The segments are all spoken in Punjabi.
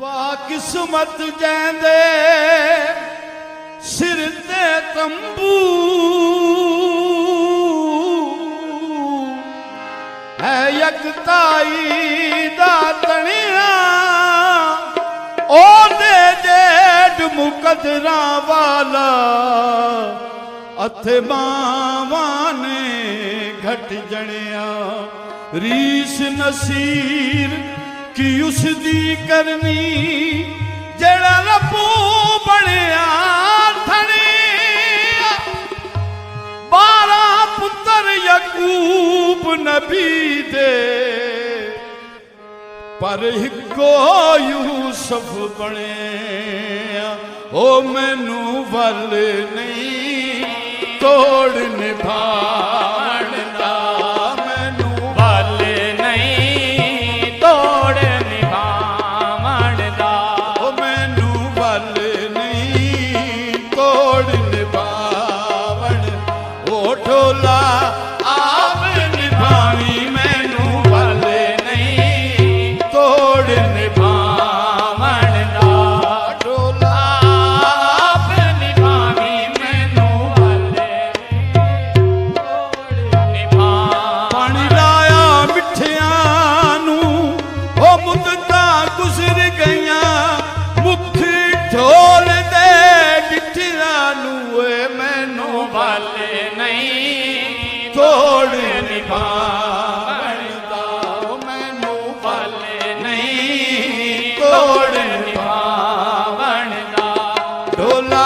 ਵਾਹ ਕਿਸਮਤ ਜੈਂਦੇ ਸਿਰ ਤੇ ਤੰਬੂ ਹੈ ਯਕਤਾਈ ਦਾ ਤਣਿਆ ਉਹਦੇ ਜੇਡ ਮੁਕਦਰਾਂ ਵਾਲਾ ਅਥੇ ਬਾਵਾਂ ਨੇ ਘਟ ਜਣਿਆ ਰੀਸ ਨਸੀਰ ਕਿ ਉਸ ਦੀ ਕਰਨੀ ਜਿਹੜਾ ਰੱਬੂ ਬਣਿਆ ਥਣਿਆ 12 ਪੁੱਤਰ ਯਕੂਬ ਨਬੀ ਦੇ ਪਰ ਇੱਕੋ ਯੂਸਫ ਬਣਿਆ ਉਹ ਮੈਨੂੰ ਵੱਲ ਨਹੀਂ ਤੋੜ ਨਿਭਾਉਣ ਦਾ ਮੈਨੂੰ ਵੱਲ ਨਹੀਂ ਤੋੜ ਨਿਭਾਉਣ ਦਾ ਉਹ ਮੈਨੂੰ ਵੱਲ ਨਹੀਂ ਤੋੜ ਨਿਭਾਉਣ ਉਹ ਢੋਲਾ ਆਪ ਨਿਭਾਵੀ ਮੈਨੂੰ ਵੱਲ ਨਹੀਂ ਤੋੜ ਨਿਭਾਉਣ ਦਾ ਢੋਲਾ ਆਪ ਨਿਭਾਵੀ ਮੈਨੂੰ ਵੱਲ ਤੋੜ ਨਿਭਾਉਣ ਪਾਣੀ ਲਾਇਆ ਮਿੱਠਿਆਂ ਨੂੰ ਉਹ ਮੁੱਦਤਾਂ ਗੁਜ਼ਰ ਗਈਆਂ ਮੁੱਖ ਢੋਲ ਦੇ ਗਿੱਠਿਆਂ ਨੂੰ ਏ ਮੈਨੂੰ ਵੱਲ ਨਹੀਂ ਤੋੜ ਨਿਭਾਉਣ ਦਾ ਮੈਨੂੰ ਵੱਲ ਨਹੀਂ ਤੋੜ ਨਿਭਾਉਣ ਦਾ ਢੋਲਾ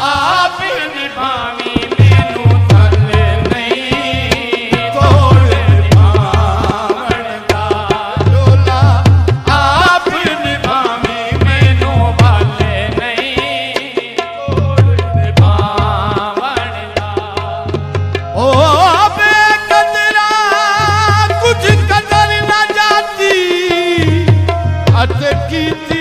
ਆਪ ਨਿਭਾਵੀ ਮੈਨੂੰ ਵੱਲ ਨਹੀਂ ਤੋੜ ਨਿਭਾਉਣ ਦਾ ਢੋਲਾ ਆਪ ਨਿਭਾਵੀ ਮੈਨੂੰ ਵੱਲ ਨਹੀਂ ਤੋੜ ਨਿਭਾਉਣ ਦਾ ਓ ਬੇਕਦਰਾ ਕੁਝ ਕਦਰ ਨਾ ਜਾਤੀ ਅਤੇ ਕੀਤੀ